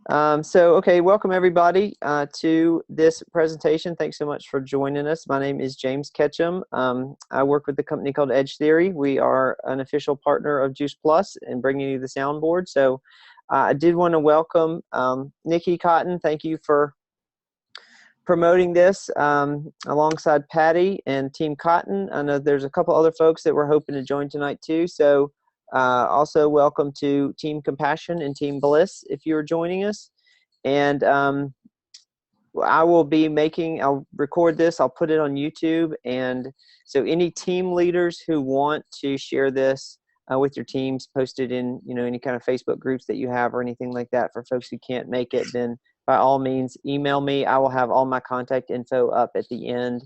Okay, welcome everybody to this presentation. Thanks so much for joining us. My name is James Ketchum. I work with the company called Edge Theory. We are an official partner of Juice Plus and bringing you the soundboard. I did want to welcome Nikki Cotton. Thank you for promoting this alongside Patty and Team Cotton. I know there's a couple other folks that we're hoping to join tonight too. Also welcome to Team Compassion and Team Bliss if you're joining us. And I'll record this, I'll put it on YouTube. And so any team leaders who want to share this with your teams, post it in any kind of Facebook groups that you have or anything like that for folks who can't make it, then by all means email me. I will have all my contact info up at the end,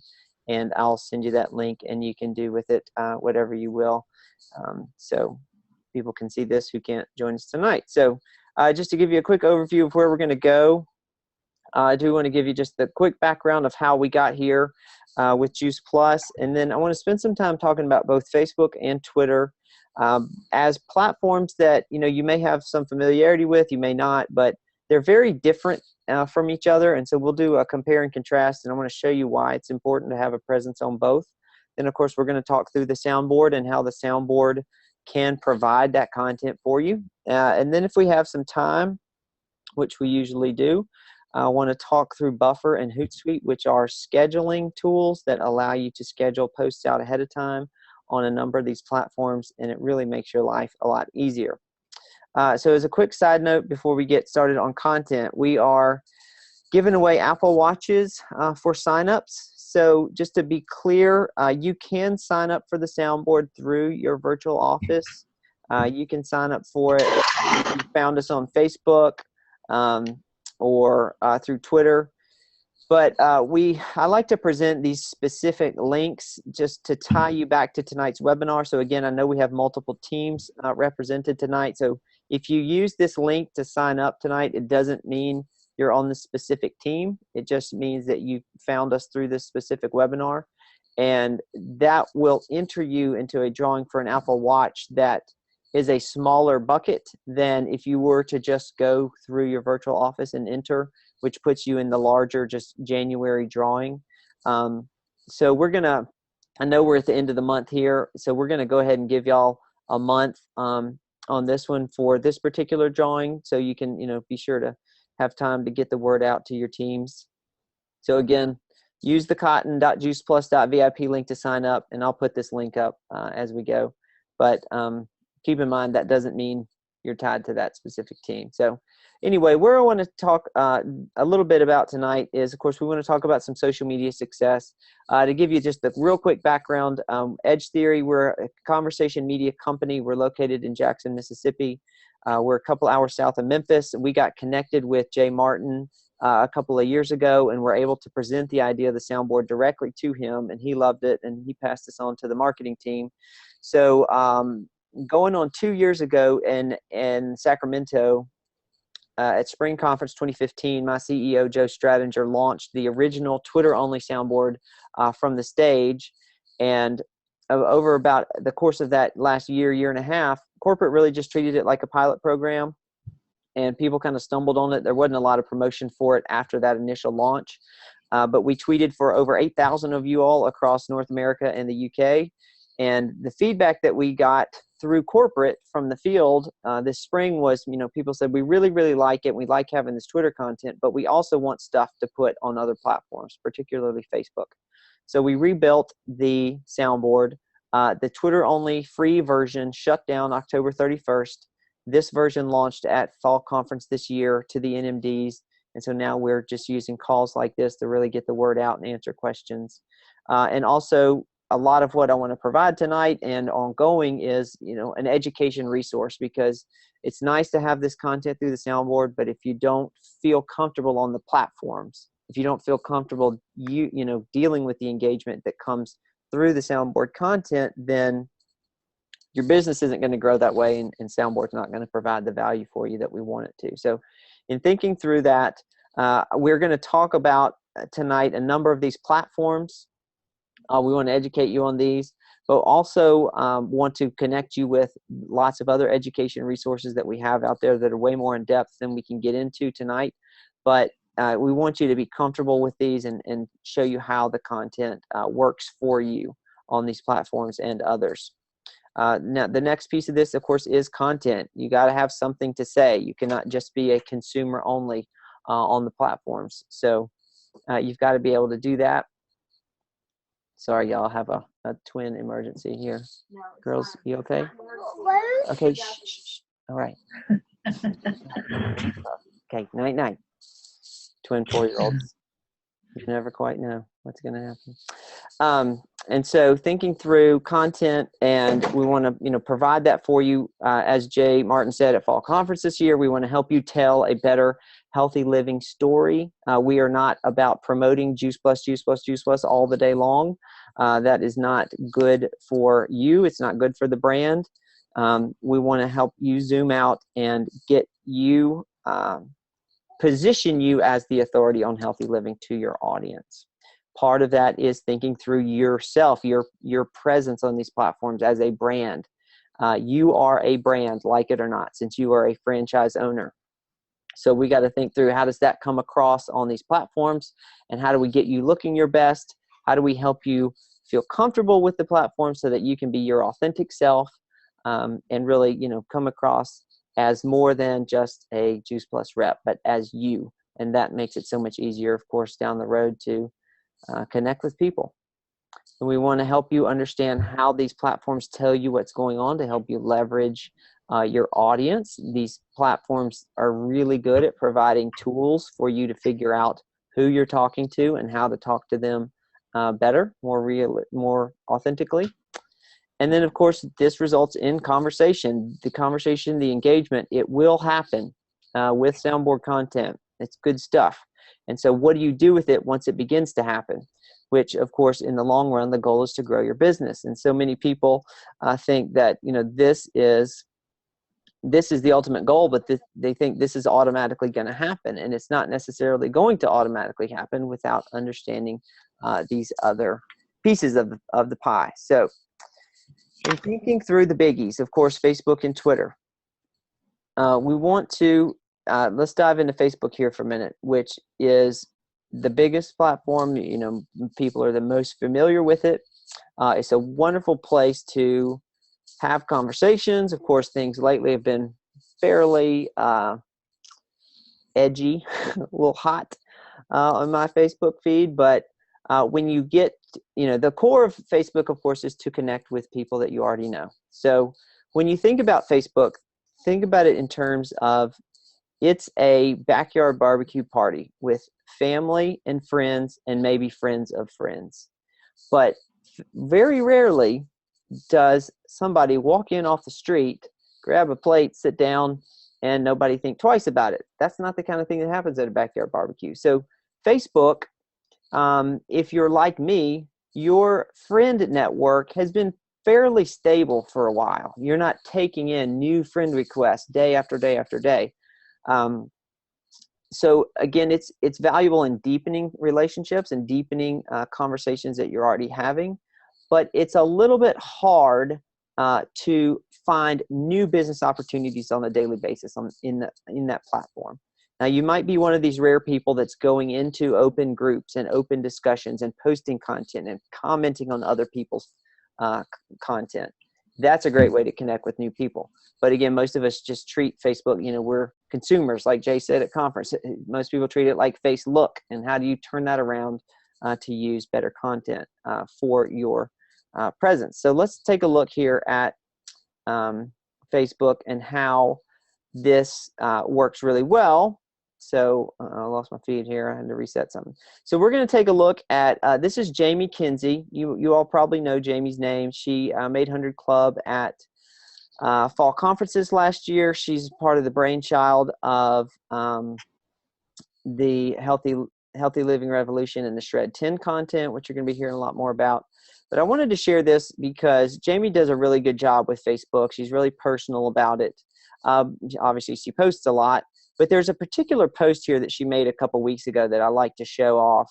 and I'll send you that link, and you can do with it whatever you will. So people can see this who can't join us tonight. So just to give you a quick overview of where we're going to go, I do want to give you just the quick background of how we got here with Juice Plus, and then I want to spend some time talking about both Facebook and Twitter as platforms that you may have some familiarity with, you may not, but they're very different from each other, and so we'll do a compare and contrast, and I want to show you why it's important to have a presence on both. Then, of course, we're going to talk through the soundboard and how the soundboard can provide that content for you. And then if we have some time, which we usually do, I want to talk through Buffer and Hootsuite, which are scheduling tools that allow you to schedule posts out ahead of time on a number of these platforms, and it really makes your life a lot easier. So as a quick side note before we get started on content, we are giving away Apple Watches for signups. So just to be clear, you can sign up for the soundboard through your virtual office. You can sign up for it if you found us on Facebook or through Twitter. But I like to present these specific links just to tie you back to tonight's webinar. So again, I know we have multiple teams represented tonight. So if you use this link to sign up tonight, it doesn't mean you're on the specific team. It just means that you found us through this specific webinar, and that will enter you into a drawing for an Apple Watch that is a smaller bucket than if you were to just go through your virtual office and enter, which puts you in the larger just January drawing. So we're gonna, I know we're at the end of the month here, so we're gonna go ahead and give y'all a month on this one for this particular drawing, so you can be sure to have time to get the word out to your teams. So again, use the cotton.juiceplus.vip link to sign up, and I'll put this link up as we go. But keep in mind that doesn't mean you're tied to that specific team. So anyway, where I want to talk a little bit about tonight is, of course, we want to talk about some social media success. To give you just a real quick background, Edge Theory, we're a conversation media company. We're located in Jackson, Mississippi. We're a couple hours south of Memphis. We got connected with Jay Martin a couple of years ago, and we're able to present the idea of the soundboard directly to him, and he loved it, and he passed this on to the marketing team. So going on 2 years ago in Sacramento at Spring Conference 2015, my CEO, Joe Stradinger, launched the original Twitter-only soundboard from the stage. And over about the course of that last year and a half, corporate really just treated it like a pilot program, and people kind of stumbled on it. There wasn't a lot of promotion for it after that initial launch. But we tweeted for over 8,000 of you all across North America and the UK. And the feedback that we got through corporate from the field this spring was, people said, we really, really like it. We like having this Twitter content, but we also want stuff to put on other platforms, particularly Facebook. So we rebuilt the soundboard. The Twitter-only free version shut down October 31st. This version launched at Fall Conference this year to the NMDs. And so now we're just using calls like this to really get the word out and answer questions. And also, a lot of what I want to provide tonight and ongoing is, an education resource, because it's nice to have this content through the soundboard, but if you don't feel comfortable on the platforms, if you don't feel comfortable, dealing with the engagement that comes through the soundboard content, then your business isn't going to grow that way, and soundboard's not going to provide the value for you that we want it to. So in thinking through that, we're going to talk about tonight a number of these platforms. We want to educate you on these. but also want to connect you with lots of other education resources that we have out there that are way more in depth than we can get into tonight. But we want you to be comfortable with these and show you how the content works for you on these platforms and others. Now, the next piece of this, of course, is content. You got to have something to say. You cannot just be a consumer only on the platforms. So you've got to be able to do that. Sorry, y'all have a twin emergency here. No, girls, you okay? Okay, shh, shh, shh. All right. Okay, night, night. Twin 4-year-olds. You never quite know what's going to happen. And so thinking through content, and we want to, provide that for you. As Jay Martin said at Fall Conference this year, we want to help you tell a better healthy living story. We are not about promoting Juice Plus, Juice Plus, Juice Plus all the day long. That is not good for you. It's not good for the brand. We want to help you zoom out and get you, position you as the authority on healthy living to your audience. Part of that is thinking through yourself, your presence on these platforms as a brand. You are a brand, like it or not, since you are a franchise owner. So we got to think through, how does that come across on these platforms, and how do we get you looking your best? How do we help you feel comfortable with the platform so that you can be your authentic self, and really, come across as more than just a Juice Plus rep, but as you. And that makes it so much easier, of course, down the road to connect with people. And we want to help you understand how these platforms tell you what's going on to help you leverage your audience. These platforms are really good at providing tools for you to figure out who you're talking to and how to talk to them better, more authentically. And then, of course, this results in conversation. The conversation, the engagement, it will happen with Soundboard content. It's good stuff. And so what do you do with it once it begins to happen? Which, of course, in the long run, the goal is to grow your business. And so many people think that, this is the ultimate goal, but they think this is automatically going to happen. And it's not necessarily going to automatically happen without understanding these other pieces of the pie. So in thinking through the biggies, of course, Facebook and Twitter, we want to, let's dive into Facebook here for a minute, which is the biggest platform. People are the most familiar with it. It's a wonderful place to have conversations. Of course, things lately have been fairly edgy, a little hot on my Facebook feed. But when you get, the core of Facebook, of course, is to connect with people that you already know. So when you think about Facebook, think about it in terms of, it's a backyard barbecue party with family and friends and maybe friends of friends. But very rarely does somebody walk in off the street, grab a plate, sit down, and nobody think twice about it. That's not the kind of thing that happens at a backyard barbecue. So Facebook, if you're like me, your friend network has been fairly stable for a while. You're not taking in new friend requests day after day after day. So again, it's valuable in deepening relationships and deepening conversations that you're already having, but it's a little bit hard to find new business opportunities on a daily basis in that platform. Now, you might be one of these rare people that's going into open groups and open discussions and posting content and commenting on other people's content. That's a great way to connect with new people. But again, most of us just treat Facebook, we're consumers, like Jay said at conference. Most people treat it like face look. And how do you turn that around to use better content for your presence? So let's take a look here at Facebook and how this works really well. So I lost my feed here. I had to reset something. So we're going to take a look at, this is Jamie Kinsey. You all probably know Jamie's name. She made 100 Club at fall conferences last year. She's part of the brainchild of the Healthy Living Revolution and the Shred 10 content, which you're going to be hearing a lot more about. But I wanted to share this because Jamie does a really good job with Facebook. She's really personal about it. Obviously, she posts a lot. But there's a particular post here that she made a couple weeks ago that I like to show off.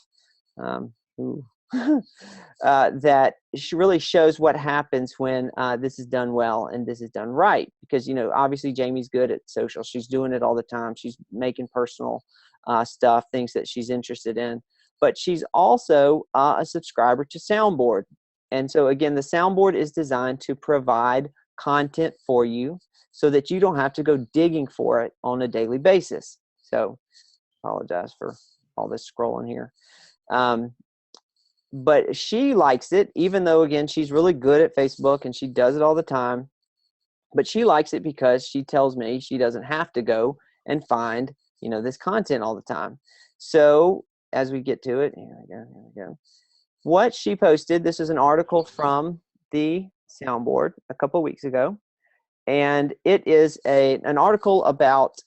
that really shows what happens when this is done well and this is done right. Because, you know, obviously Jamie's good at social. She's doing it all the time. She's making personal stuff, things that she's interested in. But she's also a subscriber to Soundboard. And so, again, the Soundboard is designed to provide content for you so that you don't have to go digging for it on a daily basis. So, apologize for all this scrolling here. But she likes it, even though, again, she's really good at Facebook and she does it all the time. But she likes it because she tells me she doesn't have to go and find, you know, this content all the time. So as we get to it, here we go. What she posted, this is an article from the Soundboard a couple of weeks ago. And it is an article about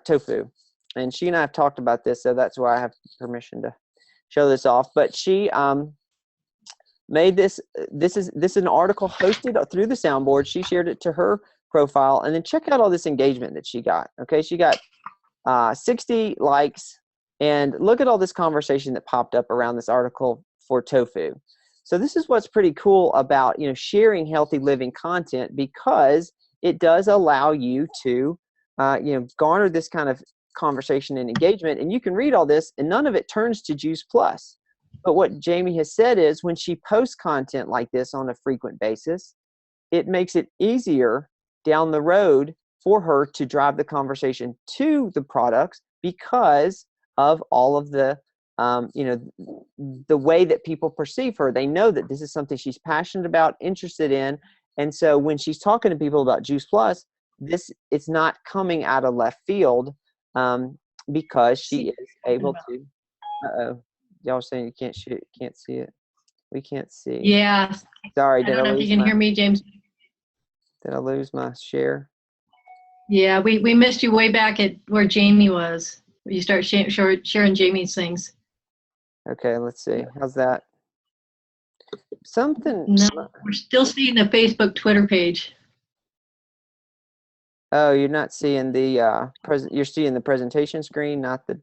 tofu. And she and I have talked about this, so that's why I have permission to show this off. But she made this. This is an article hosted through the Soundboard. She shared it to her profile, and then check out all this engagement that she got. Okay, she got 60 likes, and look at all this conversation that popped up around this article for tofu. So this is what's pretty cool about, you know, sharing healthy living content, because it does allow you to you know, garner this kind of conversation and engagement. And you can read all this, and none of it turns to Juice Plus. But what Jamie has said is, when she posts content like this on a frequent basis, it makes it easier down the road for her to drive the conversation to the products, because of all of the you know, the way that people perceive her. They know that this is something she's passionate about, interested in. And so when she's talking to people about Juice Plus, it's not coming out of left field, because she is able to. Uh-oh. Y'all are saying you can't shoot, can't see it. We can't see. Yeah. Sorry, I don't know if you can hear me, James. Did I lose my share? Yeah, we missed you way back at where Jamie was. You start sharing Jamie's things. Okay, let's see. How's that? Something. No, we're still seeing the Facebook, Twitter page. Oh, you're not seeing the you're seeing the presentation screen, not the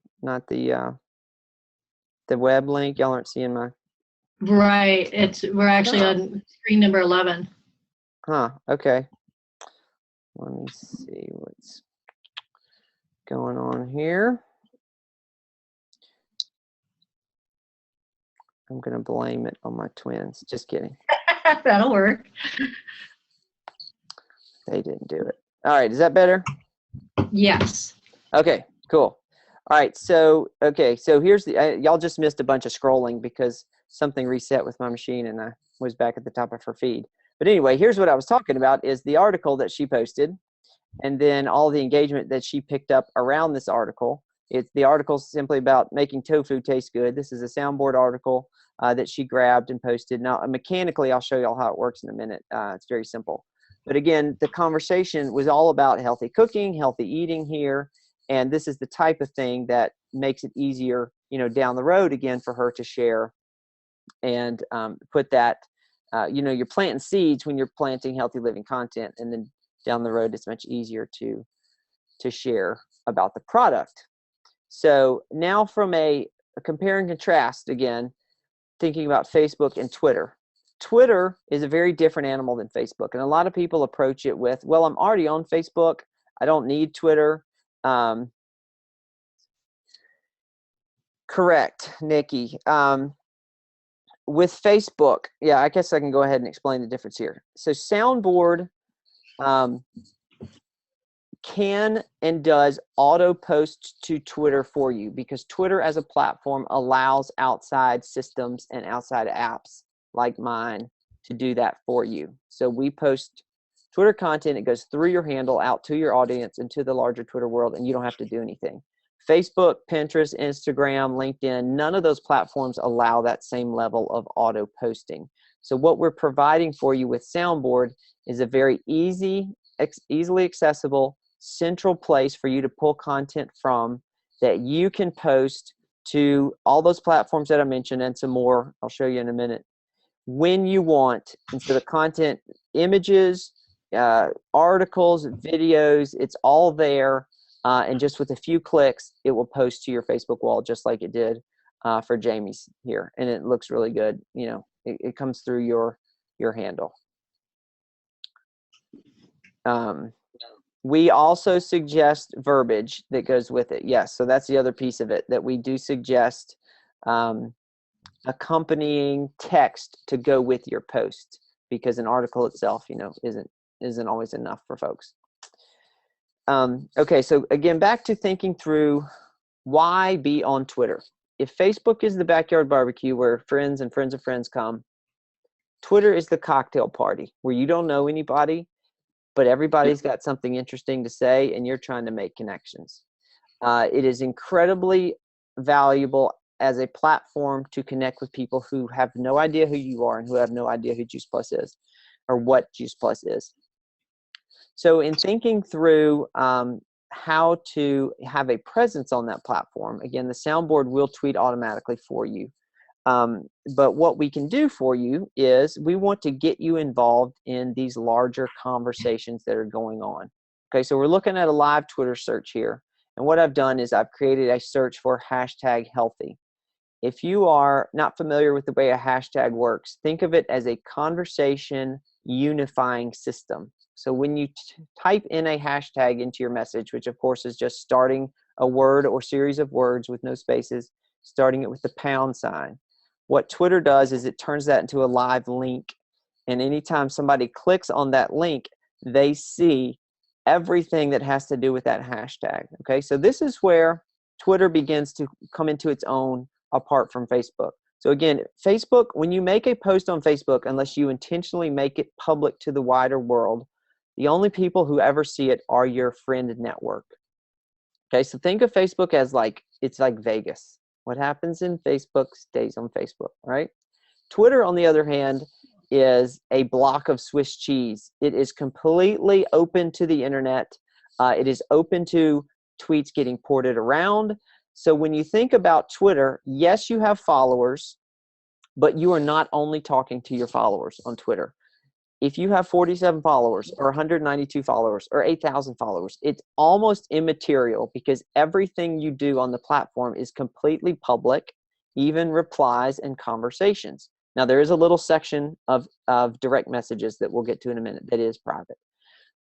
web link. Y'all aren't seeing my. Right. We're actually on screen number 11. Huh. Okay. Let me see what's going on here. I'm gonna blame it on my twins. Just kidding. That'll work. They didn't do it. All right. Is that better? Yes. Okay. Cool. All right. So here's the. Y'all just missed a bunch of scrolling because something reset with my machine, and I was back at the top of her feed. But anyway, here's what I was talking about: is the article that she posted, and then all the engagement that she picked up around this article. The article's simply about making tofu taste good. This is a Soundboard article that she grabbed and posted. Now, mechanically, I'll show y'all how it works in a minute. It's very simple. But again, the conversation was all about healthy cooking, healthy eating here. And this is the type of thing that makes it easier, you know, down the road, again, for her to share and put that, you know, you're planting seeds when you're planting healthy living content. And then down the road, it's much easier to share about the product. So now from a compare and contrast, again, thinking about Facebook and Twitter. Twitter is a very different animal than Facebook. And a lot of people approach it with, well, I'm already on Facebook. I don't need Twitter. Correct, Nikki. With Facebook, yeah, I guess I can go ahead and explain the difference here. So Soundboard can and does auto post to Twitter for you, because Twitter as a platform allows outside systems and outside apps like mine to do that for you. So we post Twitter content, it goes through your handle out to your audience and to the larger Twitter world, and you don't have to do anything. Facebook, Pinterest, Instagram, LinkedIn, none of those platforms allow that same level of auto posting. So what we're providing for you with Soundboard is a very easily accessible central place for you to pull content from that you can post to all those platforms that I mentioned and some more I'll show you in a minute when you want. And so the content, images, articles, videos, it's all there. And just with a few clicks, it will post to your Facebook wall just like it did for Jamie's here, and it looks really good. You know, it comes through your handle. We also suggest verbiage that goes with it. Yes, so that's the other piece of it, that we do suggest accompanying text to go with your post, because an article itself, you know, isn't always enough for folks. Okay, so again, back to thinking through why be on Twitter. If Facebook is the backyard barbecue where friends and friends of friends come, Twitter is the cocktail party where you don't know anybody, but everybody's got something interesting to say and you're trying to make connections. It is incredibly valuable as a platform to connect with people who have no idea who you are and who have no idea who Juice Plus is or what Juice Plus is. So in thinking through how to have a presence on that platform, again, the Soundboard will tweet automatically for you. But what we can do for you is we want to get you involved in these larger conversations that are going on. Okay, so we're looking at a live Twitter search here. And what I've done is I've created a search for #healthy. If you are not familiar with the way a hashtag works, think of it as a conversation unifying system. So when you type in a hashtag into your message, which of course is just starting a word or series of words with no spaces, starting it with the #, what Twitter does is it turns that into a live link. And anytime somebody clicks on that link, they see everything that has to do with that hashtag. Okay, so this is where Twitter begins to come into its own apart from Facebook. So again, Facebook, when you make a post on Facebook, unless you intentionally make it public to the wider world, the only people who ever see it are your friend network. Okay, so think of Facebook as like, it's like Vegas. What happens in Facebook stays on Facebook, right? Twitter, on the other hand, is a block of Swiss cheese. It is completely open to the internet. It is open to tweets getting ported around. So when you think about Twitter, yes, you have followers, but you are not only talking to your followers on Twitter. If you have 47 followers or 192 followers or 8,000 followers, it's almost immaterial because everything you do on the platform is completely public, even replies and conversations. Now, there is a little section of direct messages that we'll get to in a minute that is private.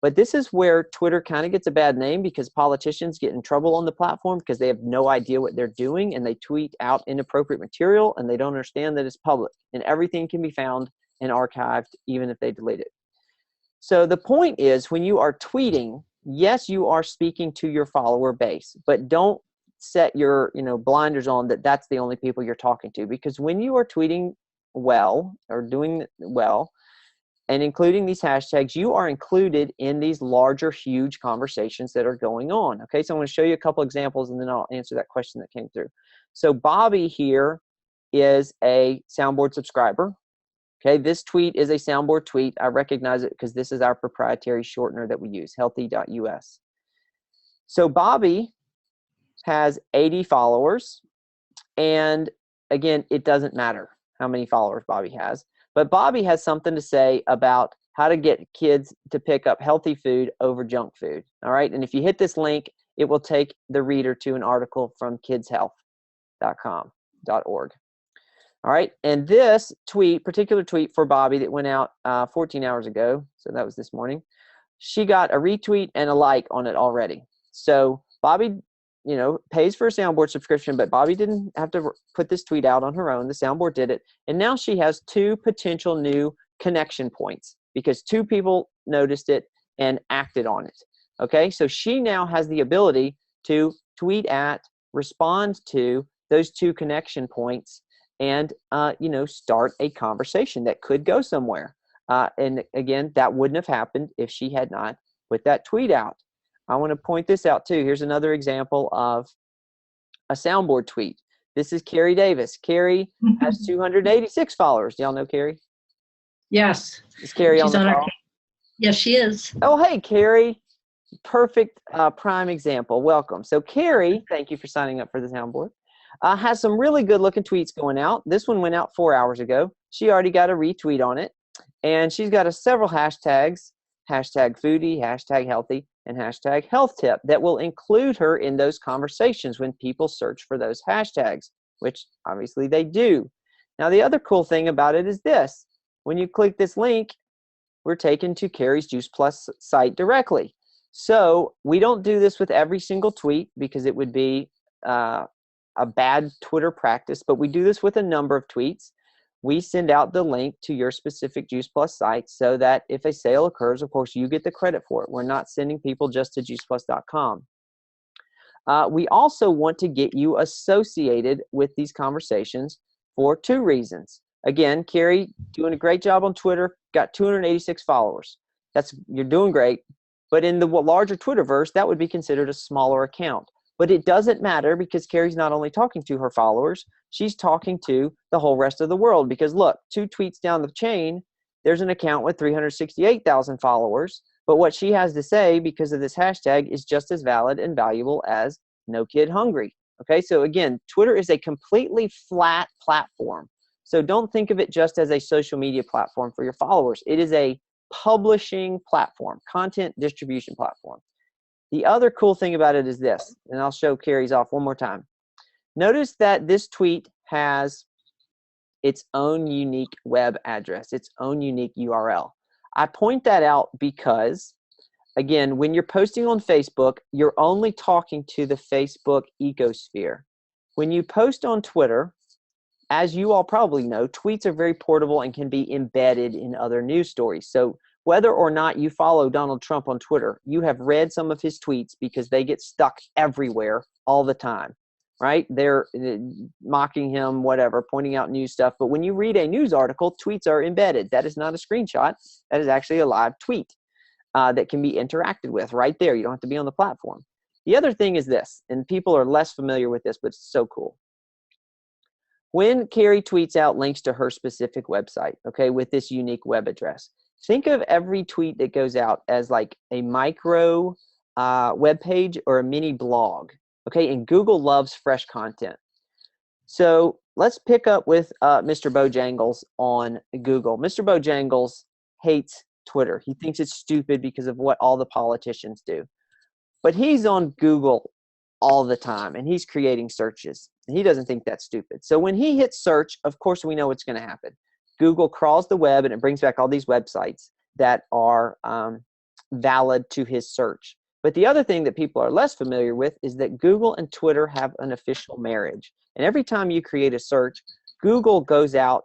But this is where Twitter kind of gets a bad name because politicians get in trouble on the platform because they have no idea what they're doing and they tweet out inappropriate material and they don't understand that it's public and everything can be found and archived even if they delete it. So the point is, when you are tweeting, yes, you are speaking to your follower base, but don't set your blinders on that that's the only people you're talking to, because when you are tweeting well or doing well and including these hashtags, you are included in these larger, huge conversations that are going on. Okay, so I'm going to show you a couple examples and then I'll answer that question that came through. So Bobby here is a Soundboard subscriber. Okay, this tweet is a Soundboard tweet. I recognize it because this is our proprietary shortener that we use, healthy.us. So Bobby has 80 followers. And again, it doesn't matter how many followers Bobby has. But Bobby has something to say about how to get kids to pick up healthy food over junk food. All right, and if you hit this link, it will take the reader to an article from kidshealth.org. All right, and this particular tweet for Bobby that went out 14 hours ago, so that was this morning, she got a retweet and a like on it already. So Bobby, pays for a Soundboard subscription, but Bobby didn't have to put this tweet out on her own. The Soundboard did it, and now she has 2 potential new connection points because 2 people noticed it and acted on it. Okay, so she now has the ability to tweet at, respond to those 2 connection points and start a conversation that could go somewhere. And again, that wouldn't have happened if she had not put that tweet out. I want to point this out too. Here's another example of a Soundboard tweet. This is Carrie Davis. Carrie has 286 followers. Do y'all know Carrie? Yes. Is Carrie on the call? Yes, she is. Oh, hey, Carrie. Perfect prime example. Welcome. So Carrie, thank you for signing up for the Soundboard. Has some really good looking tweets going out. This one went out 4 hours ago. She already got a retweet on it. And she's got several hashtags, #foodie, #healthy, and #health tip that will include her in those conversations when people search for those hashtags, which obviously they do. Now, the other cool thing about it is this. When you click this link, we're taken to Carrie's Juice Plus site directly. So we don't do this with every single tweet because it would be a bad Twitter practice, but we do this with a number of tweets. We send out the link to your specific Juice Plus site so that if a sale occurs, of course, you get the credit for it. We're not sending people just to juiceplus.com. We also want to get you associated with these conversations for 2 reasons. Again, Carrie, doing a great job on Twitter, got 286 followers. You're doing great. But in the larger Twitterverse, that would be considered a smaller account. But it doesn't matter because Carrie's not only talking to her followers, she's talking to the whole rest of the world. Because look, 2 tweets down the chain, there's an account with 368,000 followers. But what she has to say because of this hashtag is just as valid and valuable as No Kid Hungry. Okay, so again, Twitter is a completely flat platform. So don't think of it just as a social media platform for your followers. It is a publishing platform, content distribution platform. The other cool thing about it is this, and I'll show Carrie's off one more time. Notice that this tweet has its own unique web address, its own unique URL. I point that out because, again, when you're posting on Facebook, you're only talking to the Facebook ecosphere. When you post on Twitter, as you all probably know, tweets are very portable and can be embedded in other news stories. So whether or not you follow Donald Trump on Twitter, you have read some of his tweets because they get stuck everywhere all the time, right? They're mocking him, whatever, pointing out news stuff. But when you read a news article, tweets are embedded. That is not a screenshot. That is actually a live tweet that can be interacted with right there. You don't have to be on the platform. The other thing is this, and people are less familiar with this, but it's so cool. When Carrie tweets out links to her specific website, okay, with this unique web address, think of every tweet that goes out as like a micro web page or a mini blog, okay? And Google loves fresh content. So let's pick up with Mr. Bojangles on Google. Mr. Bojangles hates Twitter. He thinks it's stupid because of what all the politicians do. But he's on Google all the time, and he's creating searches. And he doesn't think that's stupid. So when he hits search, of course, we know what's going to happen. Google crawls the web, and it brings back all these websites that are valid to his search. But the other thing that people are less familiar with is that Google and Twitter have an official marriage. And every time you create a search, Google goes out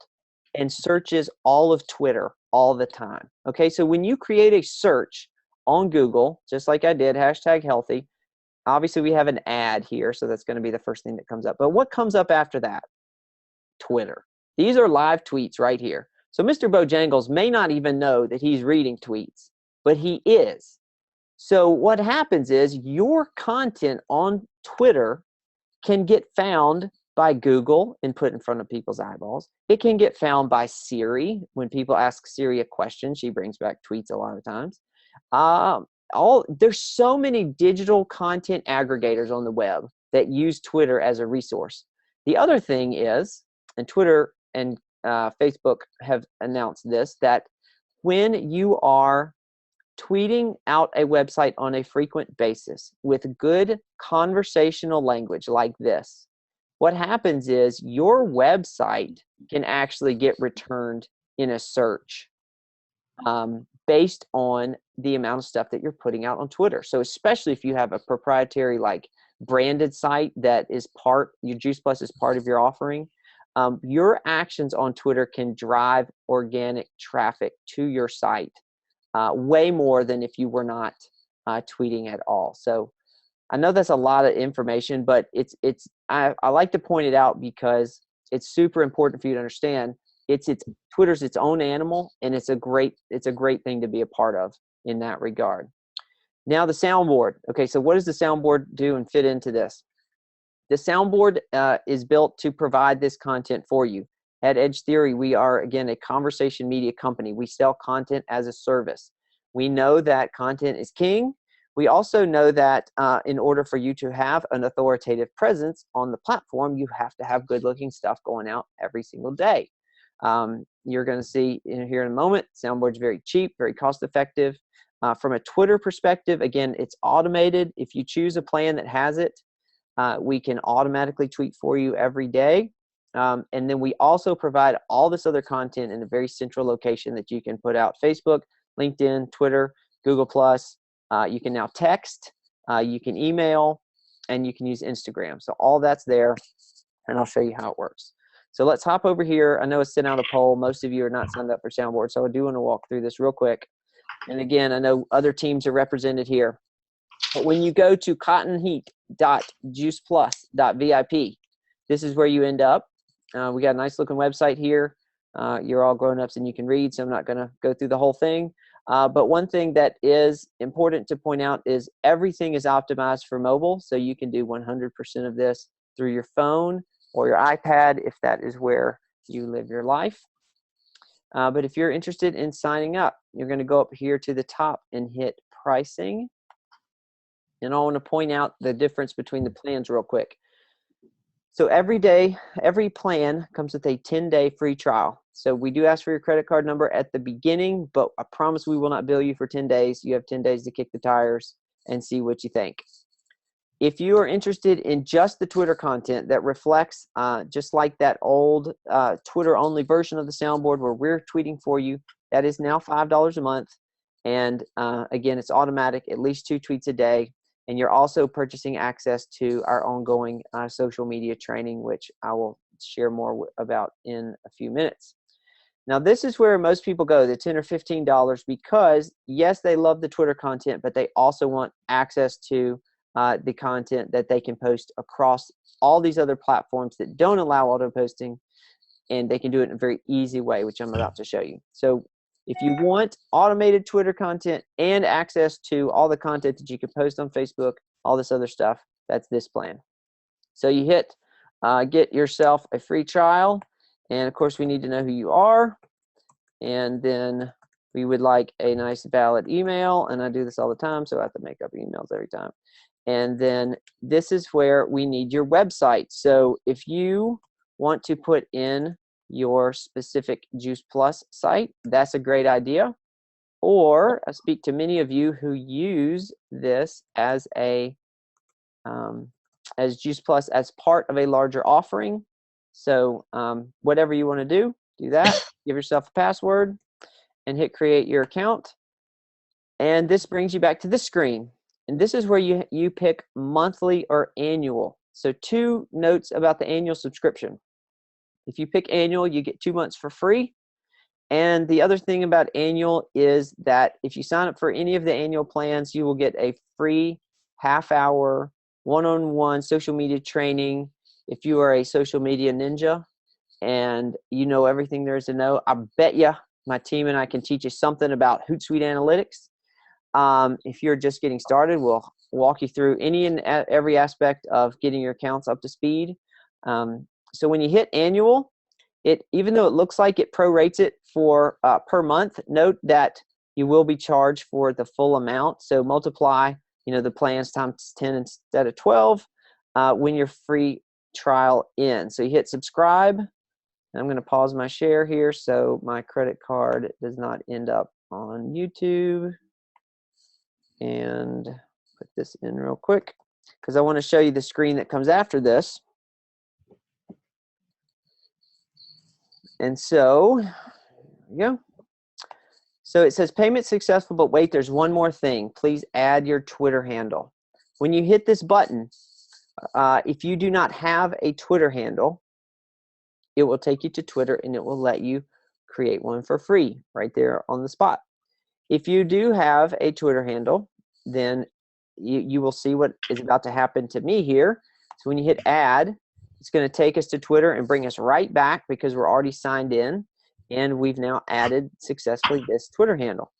and searches all of Twitter all the time. Okay, so when you create a search on Google, just like I did, #healthy, obviously we have an ad here, so that's going to be the first thing that comes up. But what comes up after that? Twitter. These are live tweets right here. So Mr. Bojangles may not even know that he's reading tweets, but he is. So what happens is your content on Twitter can get found by Google and put in front of people's eyeballs. It can get found by Siri. When people ask Siri a question, she brings back tweets a lot of times. There's so many digital content aggregators on the web that use Twitter as a resource. The other thing is, and Twitter and Facebook have announced this, that when you are tweeting out a website on a frequent basis with good conversational language like this, what happens is your website can actually get returned in a search based on the amount of stuff that you're putting out on Twitter. So especially if you have a proprietary like branded site that is your Juice Plus is part of your offering, your actions on Twitter can drive organic traffic to your site way more than if you were not tweeting at all. So I know that's a lot of information, but I like to point it out because it's super important for you to understand. Twitter's its own animal, and it's a great thing to be a part of in that regard. Now the soundboard. Okay, so what does the soundboard do and fit into this? The soundboard is built to provide this content for you. At Edge Theory, we are, again, a conversation media company. We sell content as a service. We know that content is king. We also know that in order for you to have an authoritative presence on the platform, you have to have good-looking stuff going out every single day. You're going to see here in a moment, Soundboard's very cheap, very cost-effective. From a Twitter perspective, again, it's automated. If you choose a plan that has it, We can automatically tweet for you every day. And then we also provide all this other content in a very central location that you can put out: Facebook, LinkedIn, Twitter, Google+. You can now text, you can email, and you can use Instagram. So all that's there, and I'll show you how it works. So let's hop over here. I know it's sent out a poll. Most of you are not signed up for Soundboard, so I do want to walk through this real quick. And again, I know other teams are represented here. But when you go to cottonheat.juiceplus.vip, this is where you end up. We got a nice looking website here. You're all grown-ups and you can read, so I'm not going to go through the whole thing. But one thing that is important to point out is everything is optimized for mobile, so you can do 100% of this through your phone or your iPad if that is where you live your life. But if you're interested in signing up, you're going to go up here to the top and hit pricing. And I want to point out the difference between the plans real quick. So every plan comes with a 10-day free trial. So we do ask for your credit card number at the beginning, but I promise we will not bill you for 10 days. You have 10 days to kick the tires and see what you think. If you are interested in just the Twitter content that reflects just like that old Twitter-only version of the Soundboard where we're tweeting for you, that is now $5 a month. And again, it's automatic, at least 2 tweets a day. And you're also purchasing access to our ongoing social media training, which I will share more about in a few minutes. Now, this is where most people go, the $10 or $15, because yes, they love the Twitter content, but they also want access to the content that they can post across all these other platforms that don't allow auto posting, and they can do it in a very easy way, which I'm about to show you. So if you want automated Twitter content and access to all the content that you can post on Facebook, all this other stuff, that's this plan. So you hit get yourself a free trial, and of course we need to know who you are, and then we would like a nice valid email, and I do this all the time, so I have to make up emails every time. And then this is where we need your website. So if you want to put in your specific Juice Plus site, that's a great idea. Or I speak to many of you who use this as a as Juice Plus as part of a larger offering. So whatever you want to do that. Give yourself a password and hit create your account. And this brings you back to this screen. And this is where you pick monthly or annual. So 2 notes about the annual subscription. If you pick annual, you get 2 months for free. And the other thing about annual is that if you sign up for any of the annual plans, you will get a free half-hour one-on-one social media training. If you are a social media ninja and you know everything there is to know, I bet you my team and I can teach you something about Hootsuite Analytics. If you're just getting started, we'll walk you through any and every aspect of getting your accounts up to speed. So when you hit annual, even though it looks like it prorates it for per month, note that you will be charged for the full amount. So multiply, the plans times 10 instead of 12 when your free trial ends. So you hit subscribe. I'm going to pause my share here so my credit card does not end up on YouTube. And put this in real quick because I want to show you the screen that comes after this. And so, here we go. So it says payment successful, but wait, there's one more thing. Please add your Twitter handle. When you hit this button, if you do not have a Twitter handle, it will take you to Twitter and it will let you create one for free right there on the spot. If you do have a Twitter handle, then you will see what is about to happen to me here. So when you hit add, it's going to take us to Twitter and bring us right back because we're already signed in, and we've now added successfully this Twitter handle.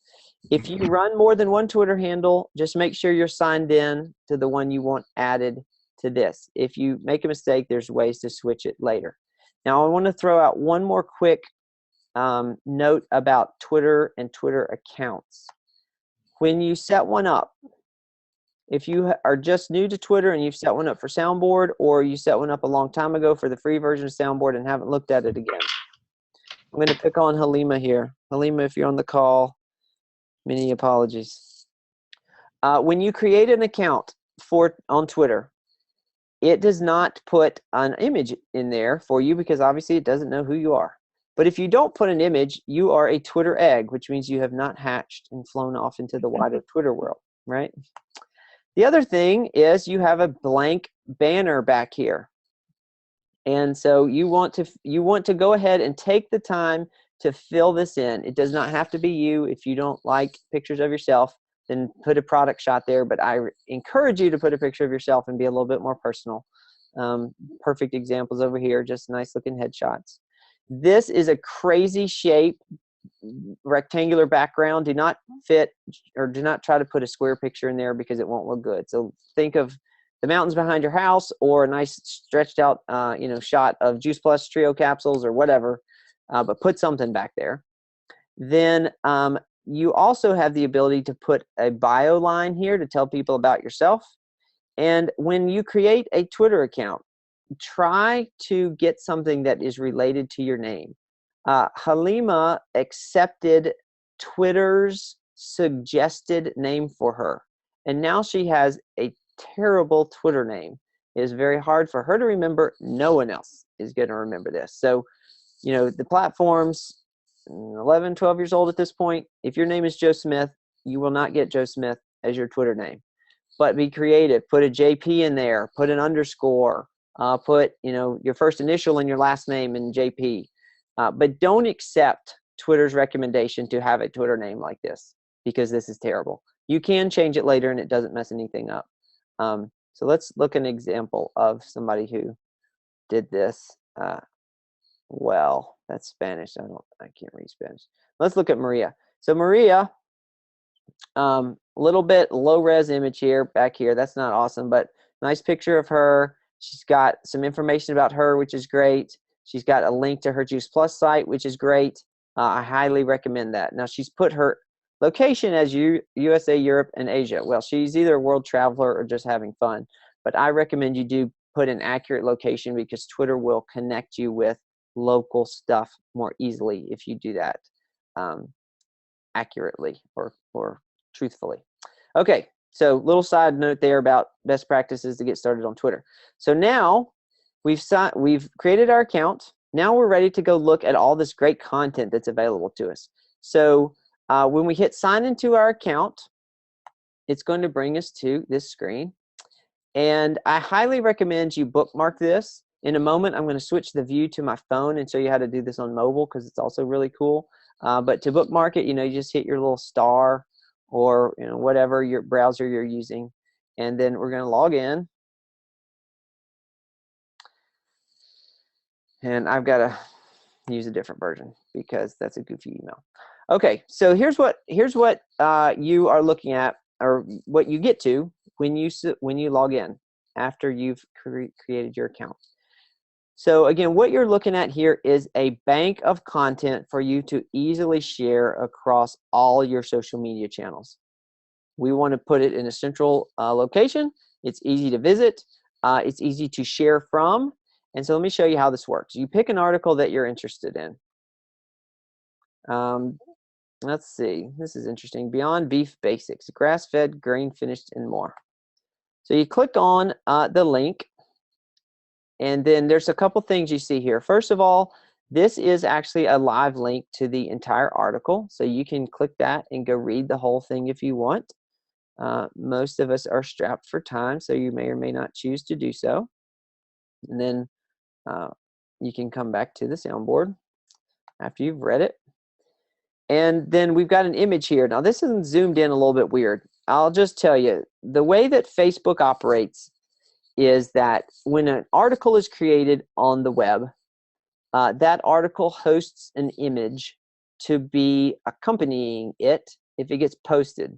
If you run more than one Twitter handle, just make sure you're signed in to the one you want added to this. If you make a mistake, there's ways to switch it later. Now, I want to throw out one more quick note about Twitter and Twitter accounts. When you set one up, if you are just new to Twitter and you've set one up for Soundboard, or you set one up a long time ago for the free version of Soundboard and haven't looked at it again, I'm going to pick on Halima here. Halima, if you're on the call, many apologies. When you create an account on Twitter, it does not put an image in there for you because obviously it doesn't know who you are. But if you don't put an image, you are a Twitter egg, which means you have not hatched and flown off into the wider Twitter world, right? The other thing is you have a blank banner back here. And so you want to go ahead and take the time to fill this in. It does not have to be you. If you don't like pictures of yourself, then put a product shot there. But I encourage you to put a picture of yourself and be a little bit more personal. Perfect examples over here, just nice looking headshots. This is a crazy shape, rectangular background. Do not fit or do not try to put a square picture in there because it won't look good. So think of the mountains behind your house or a nice stretched out shot of Juice Plus Trio capsules or whatever, but put something back there. Then you also have the ability to put a bio line here to tell people about yourself. And when you create a Twitter account, try to get something that is related to your name. Halima accepted Twitter's suggested name for her, and now she has a terrible Twitter name. It is very hard for her to remember. No one else is going to remember this. So, the platforms, 11, 12 years old at this point, if your name is Joe Smith, you will not get Joe Smith as your Twitter name. But be creative. Put a JP in there. Put an underscore. Put your first initial and your last name in JP. But don't accept Twitter's recommendation to have a Twitter name like this because this is terrible. You can change it later and it doesn't mess anything up. So let's look at an example of somebody who did this. Well, that's Spanish. I can't read Spanish. Let's look at Maria. So Maria, a little bit low res image here, back here. That's not awesome, but nice picture of her. She's got some information about her, which is great. She's got a link to her Juice Plus site, which is great. I highly recommend that. Now she's put her location as USA, Europe, and Asia. Well, she's either a world traveler or just having fun. But I recommend you do put an accurate location because Twitter will connect you with local stuff more easily if you do that accurately or truthfully. Okay, so little side note there about best practices to get started on Twitter. So now we've created our account. Now we're ready to go look at all this great content that's available to us. So when we hit sign into our account, it's going to bring us to this screen. And I highly recommend you bookmark this. In a moment, I'm going to switch the view to my phone and show you how to do this on mobile because it's also really cool. But to bookmark it, you just hit your little star or whatever your browser you're using. And then we're going to log in. And I've got to use a different version because that's a goofy email. Okay, so here's what you are looking at, or what you get to when you log in after you've created your account. So again, what you're looking at here is a bank of content for you to easily share across all your social media channels. We want to put it in a central location. It's easy to visit. It's easy to share from. And so let me show you how this works. You pick an article that you're interested in. Let's see. This is interesting. Beyond Beef Basics, grass-fed, grain-finished, and more. So you click on the link. And then there's a couple things you see here. First of all, this is actually a live link to the entire article. So you can click that and go read the whole thing if you want. Most of us are strapped for time, so you may or may not choose to do so. And then you can come back to the soundboard after you've read it. And then we've got an image here. Now this is zoomed in a little bit weird. I'll just tell you, the way that Facebook operates is that when an article is created on the web, that article hosts an image to be accompanying it if it gets posted.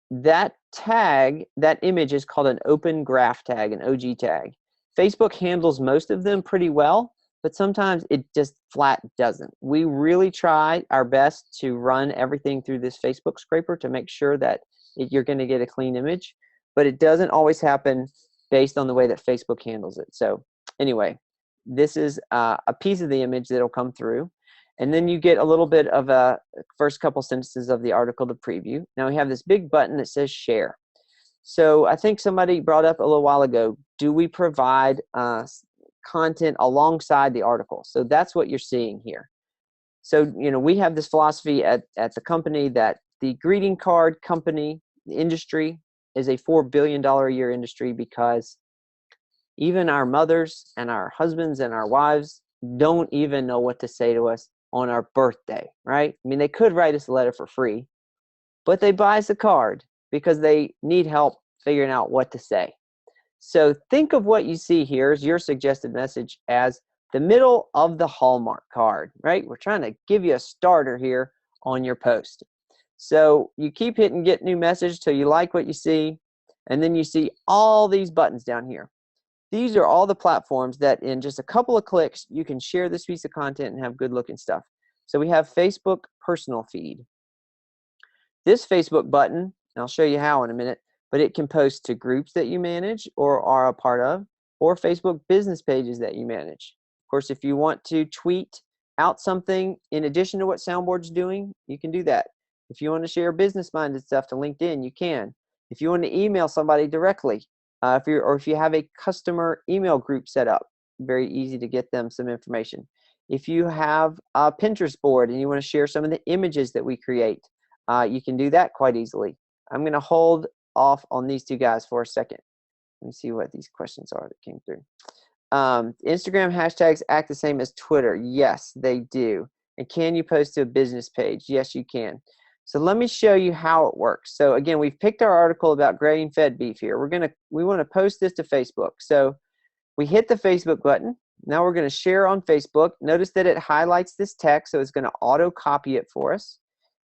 That tag, that image is called an open graph tag, an OG tag. Facebook handles most of them pretty well, but sometimes it just flat doesn't. We really try our best to run everything through this Facebook scraper to make sure that you're going to get a clean image, but it doesn't always happen based on the way that Facebook handles it. So anyway, this is a piece of the image that'll come through. And then you get a little bit of a first couple sentences of the article to preview. Now we have this big button that says share. So I think somebody brought up a little while ago, do we provide content alongside the article? So that's what you're seeing here. So, we have this philosophy at the company that the greeting card company, the industry, is a $4 billion a year industry, because even our mothers and our husbands and our wives don't even know what to say to us on our birthday, right? I mean, they could write us a letter for free, but they buy us a card because they need help figuring out what to say. So think of what you see here as your suggested message as the middle of the Hallmark card, right? We're trying to give you a starter here on your post. So you keep hitting get new message till you like what you see, and then you see all these buttons down here. These are all the platforms that in just a couple of clicks, you can share this piece of content and have good looking stuff. So we have Facebook personal feed. This Facebook button, and I'll show you how in a minute, but it can post to groups that you manage or are a part of, or Facebook business pages that you manage. Of course, if you want to tweet out something in addition to what Soundboard's doing, you can do that. If you want to share business-minded stuff to LinkedIn, you can. If you want to email somebody directly, if you have a customer email group set up, very easy to get them some information. If you have a Pinterest board and you want to share some of the images that we create, you can do that quite easily. I'm going to hold off on these two guys for a second. Let me see what these questions are that came through. Instagram hashtags act the same as Twitter. Yes, they do. And can you post to a business page? Yes, you can. So let me show you how it works. So again, we've picked our article about grain-fed beef here. We want to post this to Facebook. So we hit the Facebook button. Now we're going to share on Facebook. Notice that it highlights this text, so it's going to auto copy it for us.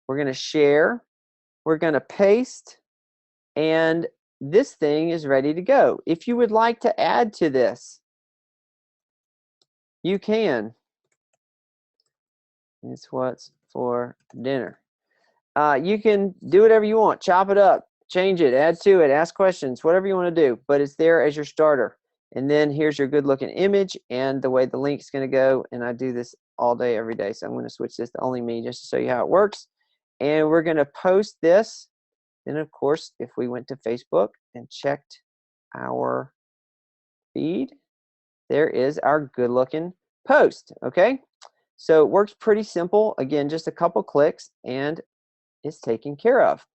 We're going to share. We're going to paste, and this thing is ready to go. If you would like to add to this, you can. It's what's for dinner. You can do whatever you want. Chop it up, change it, add to it, ask questions, whatever you want to do. But it's there as your starter. And then here's your good-looking image and the way the link's going to go. And I do this all day, every day. So I'm going to switch this to only me just to show you how it works. And we're going to post this. Then, of course, if we went to Facebook and checked our feed, there is our good-looking post, okay? So it works pretty simple. Again, just a couple clicks, and it's taken care of.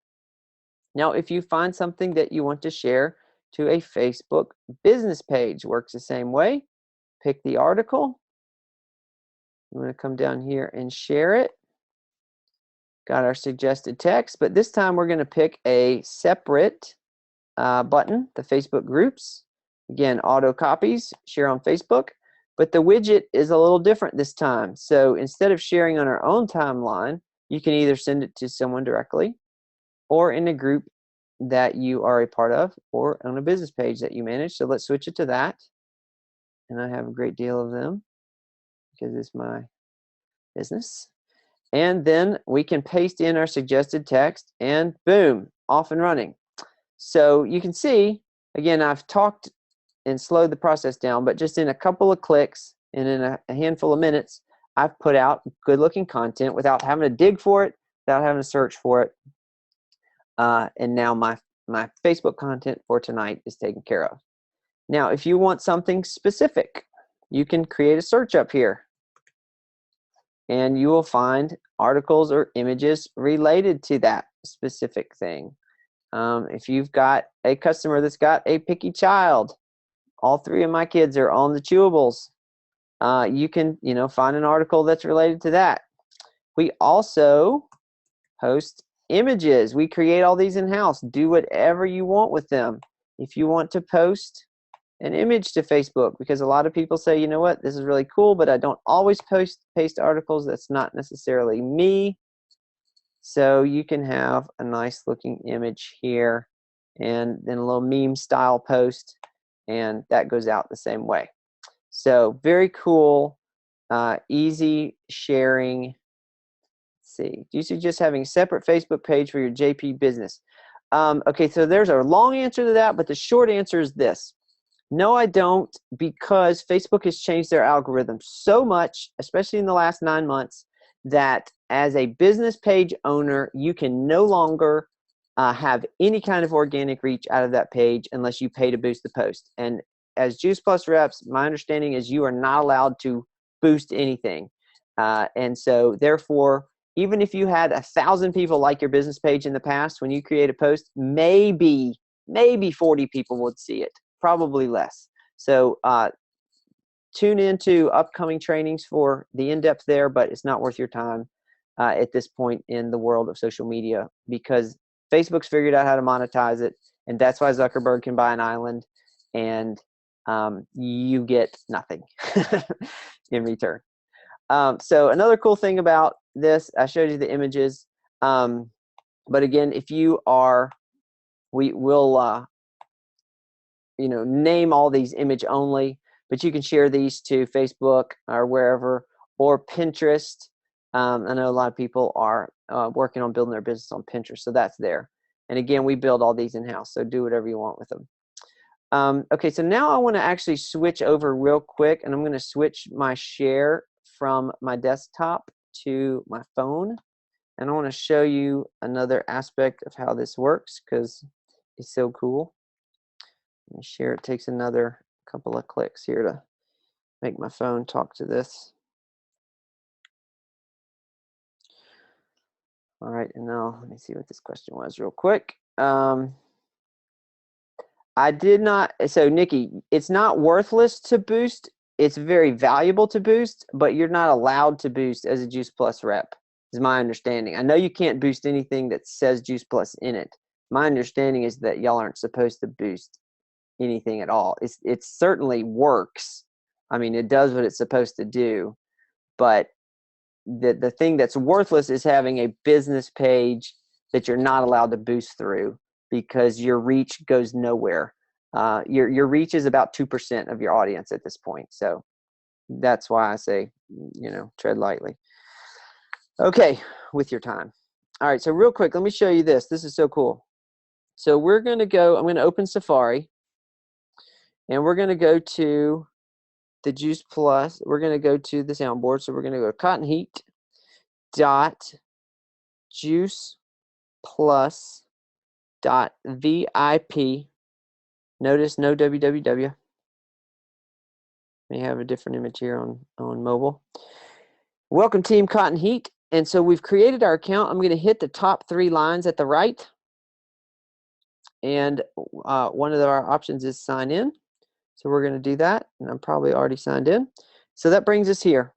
Now, if you find something that you want to share to a Facebook business page, works the same way. Pick the article. I'm going to come down here and share it. Got our suggested text, but this time we're going to pick a separate button, the Facebook groups. Again, auto copies, share on Facebook, but the widget is a little different this time. So instead of sharing on our own timeline, you can either send it to someone directly or in a group that you are a part of or on a business page that you manage. So let's switch it to that. And I have a great deal of them because it's my business. And then we can paste in our suggested text and boom, off and running. So you can see, again, I've talked and slowed the process down, but just in a couple of clicks and in a handful of minutes, I've put out good looking content without having to dig for it, without having to search for it. And now my Facebook content for tonight is taken care of. Now, if you want something specific, you can create a search up here. And you will find articles or images related to that specific thing. If you've got a customer that's got a picky child, all three of my kids are on the chewables, you can find an article that's related to that. We also post images. We create all these in-house. Do whatever you want with them. If you want to post an image to Facebook, because a lot of people say, you know what, this is really cool, but I don't always paste articles. That's not necessarily me. So you can have a nice looking image here and then a little meme style post, and that goes out the same way. So very cool, easy sharing. Let's see, do you suggest having a separate Facebook page for your JP business? Okay, so there's a long answer to that, but the short answer is this. No, I don't, because Facebook has changed their algorithm so much, especially in the last 9 months, that as a business page owner, you can no longer have any kind of organic reach out of that page unless you pay to boost the post. And as Juice Plus reps, my understanding is you are not allowed to boost anything. And so therefore, even if you had 1,000 people like your business page in the past, when you create a post, maybe 40 people would see it, probably less. So tune into upcoming trainings for the in-depth there, but it's not worth your time at this point in the world of social media, because Facebook's figured out how to monetize it, and that's why Zuckerberg can buy an island, and you get nothing in return. So another cool thing about this, I showed you the images, but again, if you are, we will name all these image only, but you can share these to Facebook or wherever, or Pinterest. I know a lot of people are working on building their business on Pinterest, so that's there. And again, we build all these in-house, so do whatever you want with them. Okay, so now I want to actually switch over real quick, and I'm going to switch my share from my desktop to my phone. And I want to show you another aspect of how this works, because it's so cool. Let me share. It takes another couple of clicks here to make my phone talk to this. All right, and now let me see what this question was real quick. I did not, so Nikki, it's not worthless to boost. It's very valuable to boost, but you're not allowed to boost as a Juice Plus rep, is my understanding. I know you can't boost anything that says Juice Plus in it. My understanding is that y'all aren't supposed to boost anything at all. It certainly works. I mean, it does what it's supposed to do, but the thing that's worthless is having a business page that you're not allowed to boost through, because your reach goes nowhere. Your reach is about 2% of your audience at this point. So that's why I say, tread lightly. Okay, with your time. All right, so real quick, let me show you this. This is so cool. So we're going to go, I'm going to open Safari, and we're going to go to the Juice Plus. We're going to go to the Soundboard. So we're going to go Cotton Heat dot Juice Plus dot VIP. Notice no www. May have a different image here on mobile. Welcome Team Cotton Heat. And so we've created our account. I'm going to hit the top 3 lines at the right. And one of our options is sign in. So we're going to do that. And I'm probably already signed in. So that brings us here.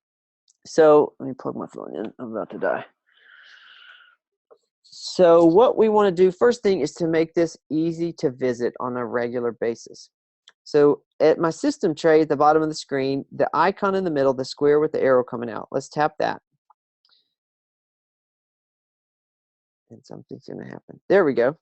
So let me plug my phone in. I'm about to die. So what we want to do first thing is to make this easy to visit on a regular basis. So at my system tray at the bottom of the screen, the icon in the middle, the square with the arrow coming out, let's tap that. And something's going to happen. There we go.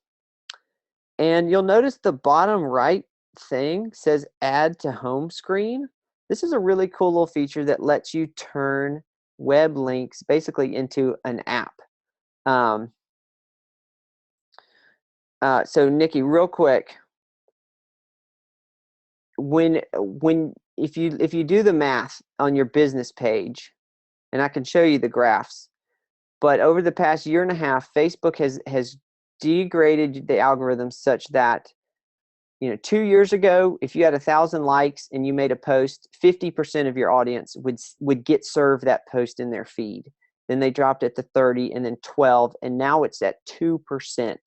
And you'll notice the bottom right thing says add to home screen. This is a really cool little feature that lets you turn web links basically into an app. So Nikki, real quick, if you do the math on your business page, and I can show you the graphs, but over the past year and a half, Facebook has degraded the algorithm such that 2 years ago, if you had 1,000 likes and you made a post, 50% of your audience would get served that post in their feed. Then they dropped it to 30, and then 12, and now it's at 2%.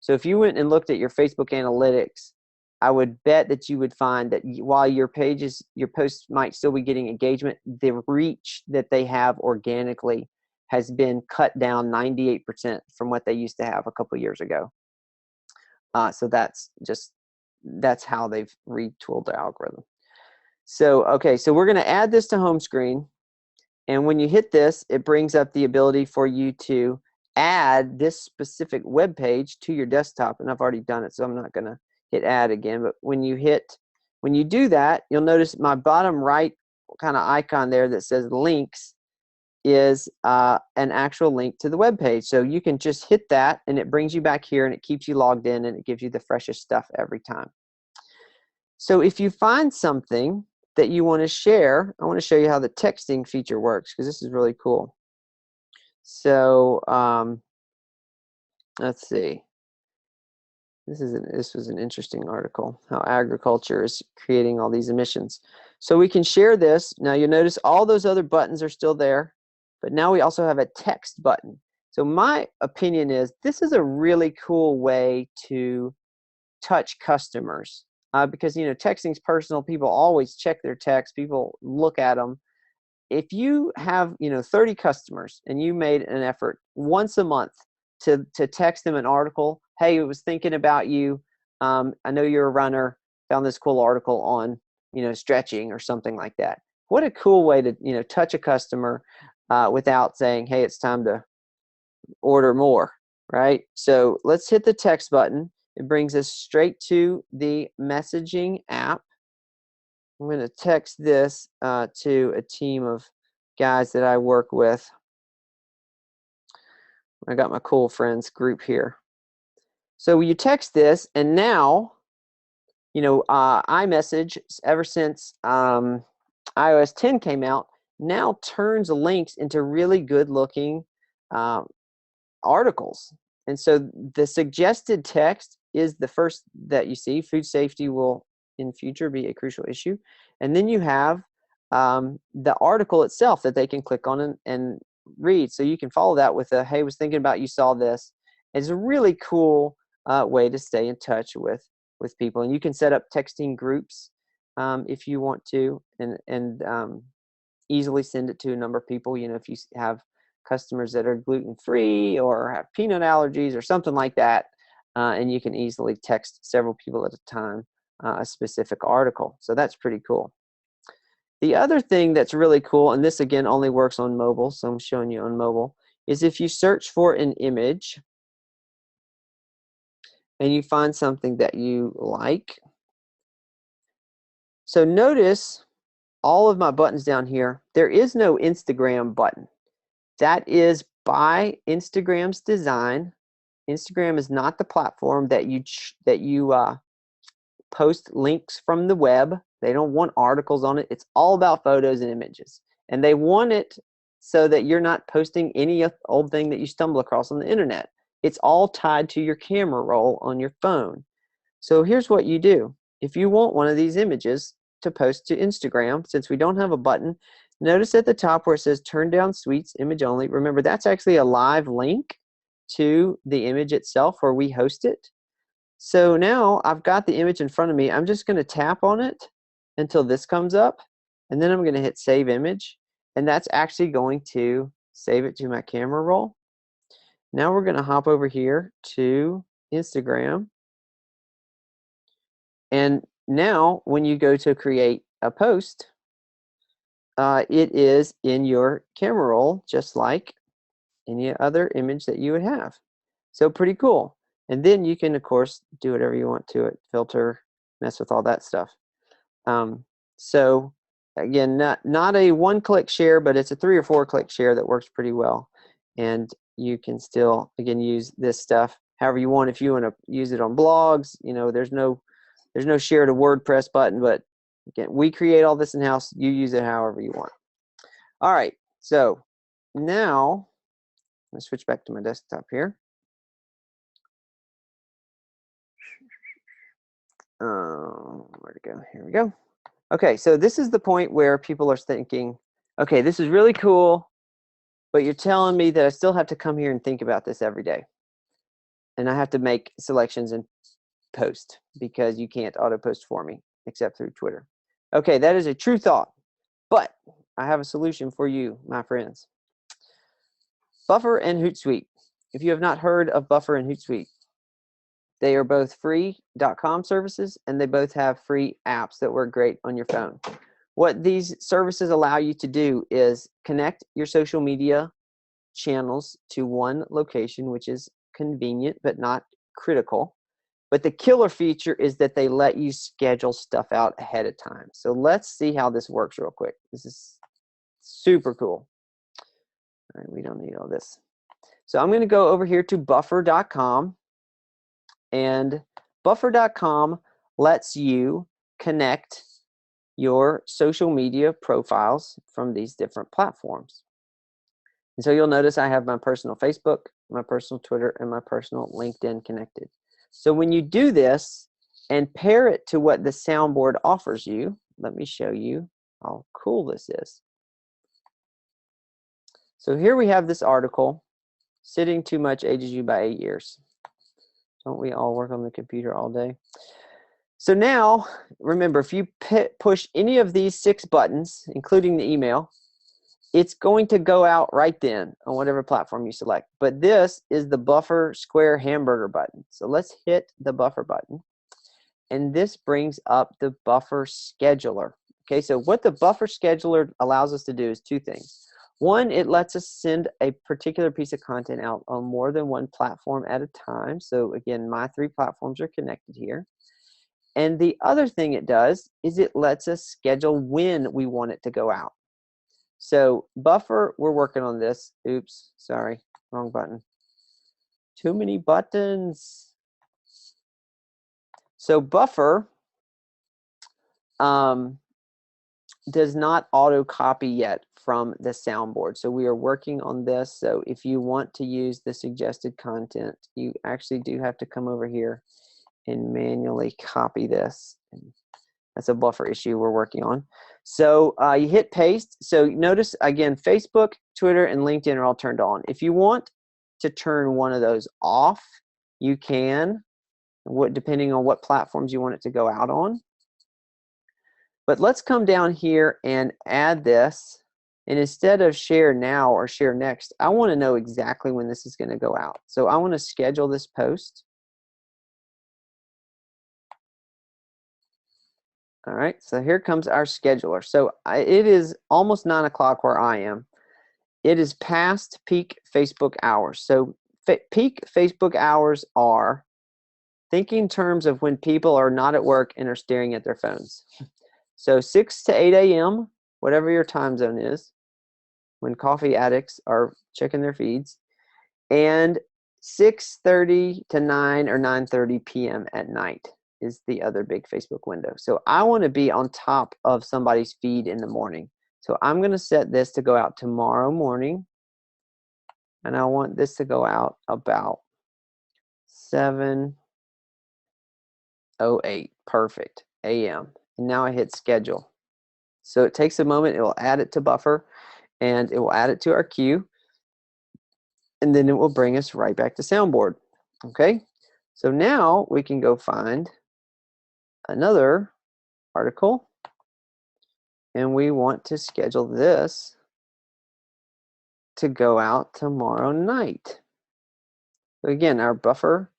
So if you went and looked at your Facebook analytics, I would bet that you would find that while your posts might still be getting engagement, the reach that they have organically has been cut down 98% from what they used to have a couple years ago. So that's how they've retooled the algorithm. So, okay, so we're going to add this to home screen. And when you hit this, it brings up the ability for you to add this specific web page to your desktop. And I've already done it, so I'm not going to hit add again. But when you do that, you'll notice my bottom right kind of icon there that says links is an actual link to the web page. So you can just hit that, and it brings you back here, and it keeps you logged in, and it gives you the freshest stuff every time. So if you find something that you want to share, I want to show you how the texting feature works, because this is really cool. So let's see. This was an interesting article, how agriculture is creating all these emissions. So we can share this. Now you'll notice all those other buttons are still there, but now we also have a text button. So my opinion is this is a really cool way to touch customers because, you know, texting's personal. People always check their texts. People look at them. If you have, you know, 30 customers and you made an effort once a month to text them an article, hey, I was thinking about you. I know you're a runner, found this cool article on, you know, stretching or something like that. What a cool way to, you know, touch a customer without saying, hey, it's time to order more, right? So let's hit the text button. It brings us straight to the messaging app. I'm going to text this to a team of guys that I work with. I got my cool friends group here. So you text this, and now, you know, iMessage, ever since iOS 10 came out, now turns links into really good-looking articles. And so the suggested text is the first that you see. Food safety will in future be a crucial issue. And then you have the article itself that they can click on and read. So you can follow that with a, hey, was thinking about you, saw this. It's a really cool way to stay in touch with people. And you can set up texting groups if you want to, and easily send it to a number of people. You know, if you have customers that are gluten-free or have peanut allergies or something like that, and you can easily text several people at a time a specific article. So that's pretty cool. The other thing that's really cool, and this again only works on mobile, so I'm showing you on mobile, is if you search for an image and you find something that you like. So notice all of my buttons down here. There is no Instagram button. That is by Instagram's design. Instagram is not the platform that you post links from the web. They don't want articles on it. It's all about photos and images. And they want it so that you're not posting any old thing that you stumble across on the internet. It's all tied to your camera roll on your phone. So here's what you do. If you want one of these images to post to Instagram, since we don't have a button, notice at the top where it says turn down suites, image only. Remember, that's actually a live link to the image itself where we host it. So now I've got the image in front of me. I'm just going to tap on it until this comes up, and then I'm going to hit save image, and that's actually going to save it to my camera roll. Now we're going to hop over here to Instagram, and now when you go to create a post, it is in your camera roll just like any other image that you would have. So pretty cool. And then you can, of course, do whatever you want to it, filter, mess with all that stuff. So again, not a one-click share, but it's a 3 or 4-click share that works pretty well. And you can still, again, use this stuff however you want. If you want to use it on blogs, you know, there's no share to WordPress button, but again, we create all this in-house. You use it however you want. All right, so now I'm going to switch back to my desktop here. Where'd it go? Here we go. Okay, so this is the point where people are thinking, okay, this is really cool, but you're telling me that I still have to come here and think about this every day. And I have to make selections and post because you can't auto post for me except through Twitter. Okay, that is a true thought, but I have a solution for you, my friends. Buffer and Hootsuite. If you have not heard of Buffer and Hootsuite, they are both free .com services, and they both have free apps that work great on your phone. What these services allow you to do is connect your social media channels to one location, which is convenient but not critical. But the killer feature is that they let you schedule stuff out ahead of time. So let's see how this works real quick. This is super cool. All right, we don't need all this. So I'm going to go over here to buffer.com. And buffer.com lets you connect your social media profiles from these different platforms. And so you'll notice I have my personal Facebook, my personal Twitter, and my personal LinkedIn connected. So when you do this and pair it to what the Soundboard offers you, let me show you how cool this is. So here we have this article, Sitting Too Much Ages You by 8 years. Don't we all work on the computer all day? So now, remember, if you push any of these 6 buttons, including the email, it's going to go out right then on whatever platform you select. But this is the buffer square hamburger button. So let's hit the buffer button. And this brings up the buffer scheduler. Okay, so what the buffer scheduler allows us to do is 2 things. One, it lets us send a particular piece of content out on more than one platform at a time. So again, my 3 platforms are connected here. And the other thing it does is it lets us schedule when we want it to go out. So buffer, we're working on this. Oops, sorry, wrong button. Too many buttons. So buffer does not auto copy yet from the Soundboard. So we are working on this. So if you want to use the suggested content, you actually do have to come over here and manually copy this. That's a buffer issue we're working on. So you hit paste. So notice again, Facebook, Twitter, and LinkedIn are all turned on. If you want to turn one of those off, you can, depending on what platforms you want it to go out on. But let's come down here and add this. And instead of share now or share next, I want to know exactly when this is going to go out. So I want to schedule this post. All right, so here comes our scheduler. So it is almost 9 o'clock where I am. It is past peak Facebook hours. So peak Facebook hours are, think in terms of when people are not at work and are staring at their phones. So 6 to 8 a.m., whatever your time zone is, when coffee addicts are checking their feeds, and 6:30 to 9 or 9:30 p.m. at night is the other big Facebook window. So I want to be on top of somebody's feed in the morning. So I'm going to set this to go out tomorrow morning, and I want this to go out about 7:08, perfect, a.m. And now I hit schedule. So it takes a moment, it will add it to buffer, and it will add it to our queue, and then it will bring us right back to Soundboard. Okay, so now we can go find another article, and we want to schedule this to go out tomorrow night. So again, our buffer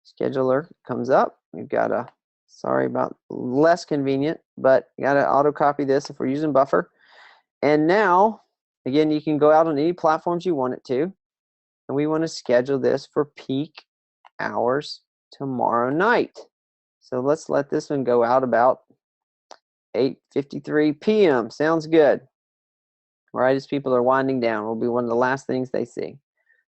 scheduler comes up. We've got a, sorry about less convenient, but you got to auto copy this if we're using buffer. And now, again, you can go out on any platforms you want it to. And we want to schedule this for peak hours tomorrow night. So let's let this one go out about 8:53 p.m. Sounds good. Right as people are winding down, will be one of the last things they see.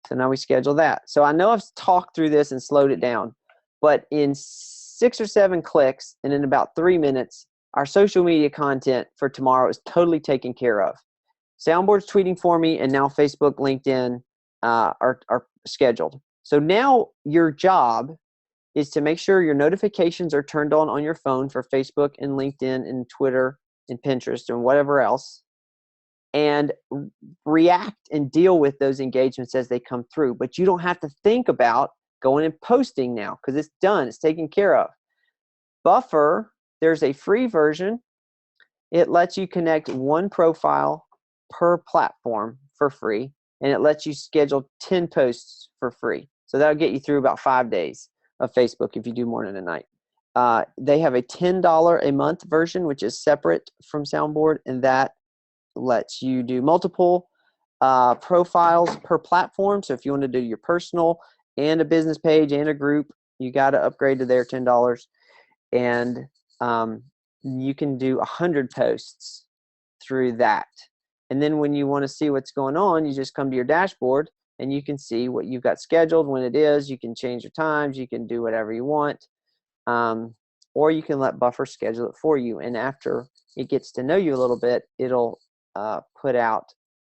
So now we schedule that. So I know I've talked through this and slowed it down, but in 6 or 7 clicks and in about 3 minutes, our social media content for tomorrow is totally taken care of. Soundboard's tweeting for me, and now Facebook, LinkedIn are scheduled. So now your job is to make sure your notifications are turned on your phone for Facebook and LinkedIn and Twitter and Pinterest and whatever else, and react and deal with those engagements as they come through. But you don't have to think about going and posting now because it's done. It's taken care of. Buffer, there's a free version. It lets you connect 1 profile per platform for free, and it lets you schedule 10 posts for free. So that'll get you through about 5 days of Facebook if you do more than a night. They have a $10 a month version, which is separate from Soundboard, and that lets you do multiple profiles per platform. So if you want to do your personal and a business page and a group, you got to upgrade to their $10. And you can do 100 posts through that. And then when you want to see what's going on, you just come to your dashboard and you can see what you've got scheduled, when it is. You can change your times. You can do whatever you want. Or you can let Buffer schedule it for you. And after it gets to know you a little bit, it'll put out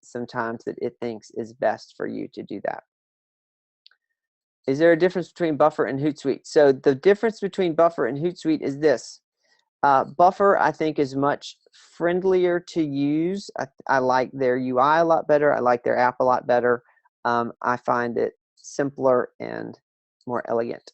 some times that it thinks is best for you to do that. Is there a difference between Buffer and Hootsuite? So the difference between Buffer and Hootsuite is this. Buffer, I think, is much friendlier to use. I like their UI a lot better. I like their app a lot better. I find it simpler and more elegant.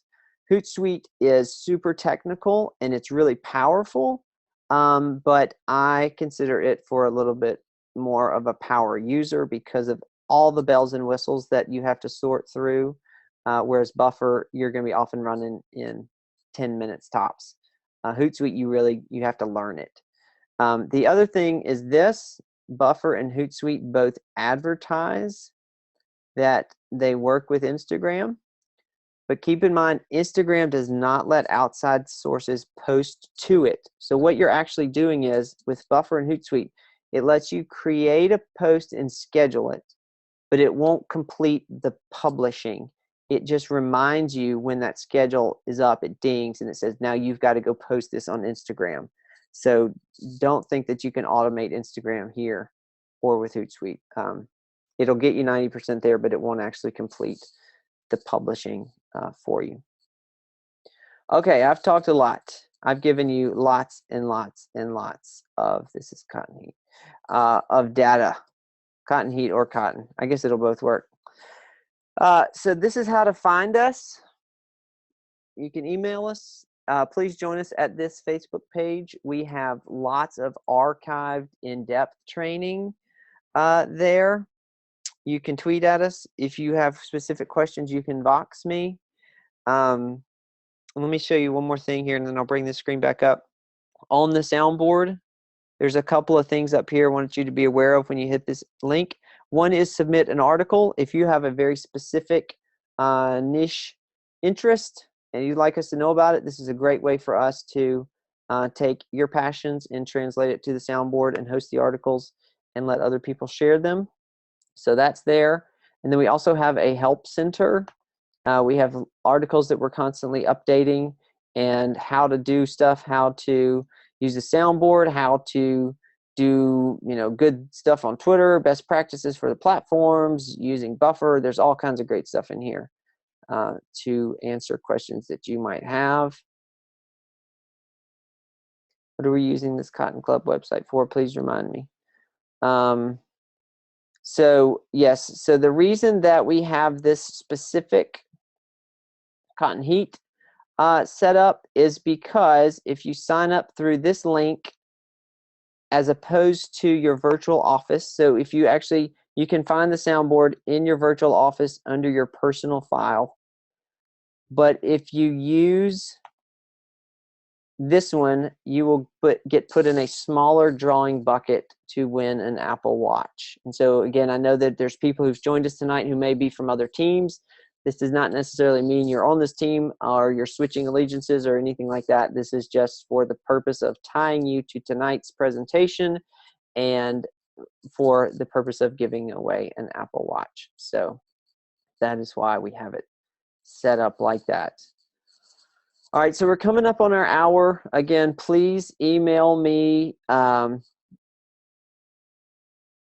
Hootsuite is super technical and it's really powerful, but I consider it for a little bit more of a power user because of all the bells and whistles that you have to sort through, whereas Buffer, you're going to be often running in 10 minutes tops. Hootsuite, you have to learn it. The other thing is this: Buffer and Hootsuite both advertise that they work with Instagram, but keep in mind, Instagram does not let outside sources post to it. So what you're actually doing is, with Buffer and Hootsuite, it lets you create a post and schedule it, but it won't complete the publishing. It just reminds you when that schedule is up, it dings, and it says, now you've got to go post this on Instagram. So don't think that you can automate Instagram here or with Hootsuite. It'll get you 90% there, but it won't actually complete the publishing for you. Okay, I've talked a lot. I've given you lots and lots and lots of, this is cotton heat, of data. Cotton heat or cotton. I guess it'll both work. So this is how to find us. You can email us. Please join us at this Facebook page. We have lots of archived in-depth training there. You can tweet at us. If you have specific questions, you can box me. Let me show you one more thing here, and then I'll bring the screen back up. On the soundboard, there's a couple of things up here I want you to be aware of when you hit this link. One is submit an article. If you have a very specific niche interest and you'd like us to know about it, this is a great way for us to take your passions and translate it to the soundboard and host the articles and let other people share them. So that's there. And then we also have a help center. We have articles that we're constantly updating and how to do stuff, how to use the soundboard, how to do good stuff on Twitter, best practices for the platforms, using Buffer. There's all kinds of great stuff in here to answer questions that you might have. What are we using this Cotton Club website for? Please remind me. So yes, so the reason that we have this specific Cotton Heat set up is because if you sign up through this link as opposed to your virtual office, so if you you can find the soundboard in your virtual office under your personal file, but if you use this one, you will get put in a smaller drawing bucket to win an Apple Watch. And so again, I know that there's people who've joined us tonight who may be from other teams. This does not necessarily mean you're on this team or you're switching allegiances or anything like that. This is just for the purpose of tying you to tonight's presentation and for the purpose of giving away an Apple Watch. So that is why we have it set up like that. All right, so we're coming up on our hour. Again, please email me.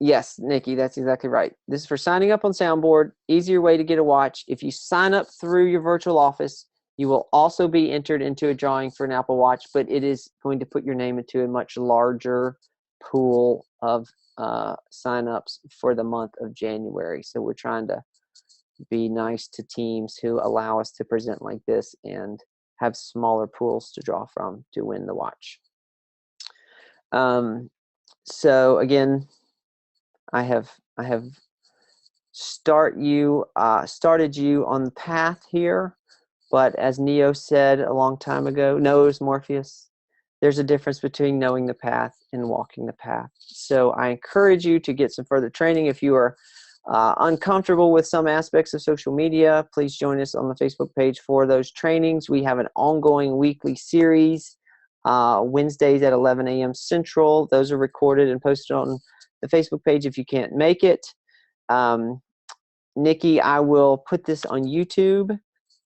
Yes, Nikki, that's exactly right. This is for signing up on Soundboard. Easier way to get a watch. If you sign up through your virtual office, you will also be entered into a drawing for an Apple Watch, but it is going to put your name into a much larger pool of sign-ups for the month of January. So we're trying to be nice to teams who allow us to present like this and have smaller pools to draw from to win the watch. So again, I have started you on the path here, but as Neo said a long time ago, no, it was Morpheus, there's a difference between knowing the path and walking the path. So I encourage you to get some further training. If you are uncomfortable with some aspects of social media, please join us on the Facebook page for those trainings. We have an ongoing weekly series, Wednesdays at 11 a.m. Central. Those are recorded and posted on the Facebook page if you can't make it. Nikki, I will put this on YouTube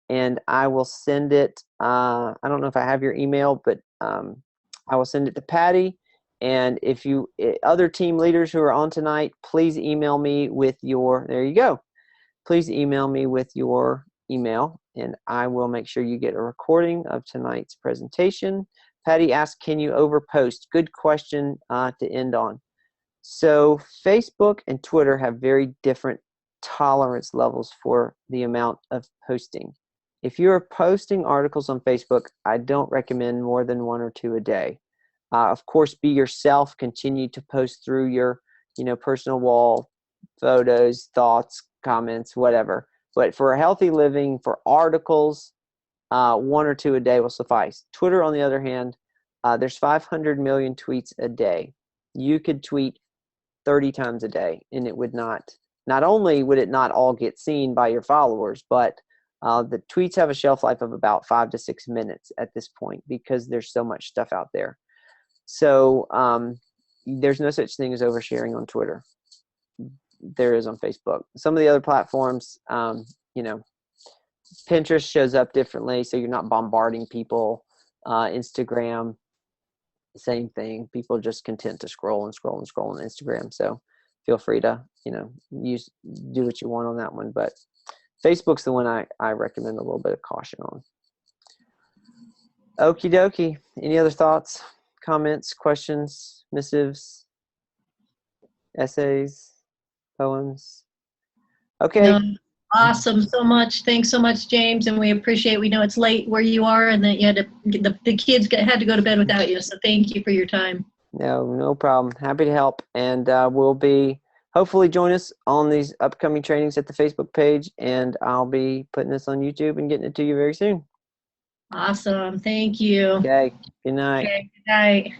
and I will send it. I don't know if I have your email, but I will send it to Patty. And if you other team leaders who are on tonight, please email me with your, there you go. Please email me with your email, and I will make sure you get a recording of tonight's presentation. Patty asked, can you overpost? Good question to end on. So Facebook and Twitter have very different tolerance levels for the amount of posting. If you're posting articles on Facebook, I don't recommend more than 1 or 2 a day. Of course, be yourself. Continue to post through your, personal wall, photos, thoughts, comments, whatever. But for a healthy living, for articles, 1 or 2 a day will suffice. Twitter, on the other hand, there's 500 million tweets a day. You could tweet 30 times a day, and it would not only would it not all get seen by your followers, but the tweets have a shelf life of about 5 to 6 minutes at this point because there's so much stuff out there. So there's no such thing as oversharing on Twitter. There is on Facebook. Some of the other platforms, Pinterest shows up differently, so you're not bombarding people. Instagram, same thing. People are just content to scroll and scroll and scroll on Instagram. So feel free to, do what you want on that one. But Facebook's the one I recommend a little bit of caution on. Okie dokie. Any other thoughts, comments, questions, missives, essays, poems? Okay. No, awesome. So much. Thanks so much, James. And we appreciate, we know it's late where you are and that you had to, the kids had to go to bed without you. So thank you for your time. No problem. Happy to help. And we'll be, hopefully join us on these upcoming trainings at the Facebook page. And I'll be putting this on YouTube and getting it to you very soon. Awesome. Thank you. Okay. Good night. Okay. Good night.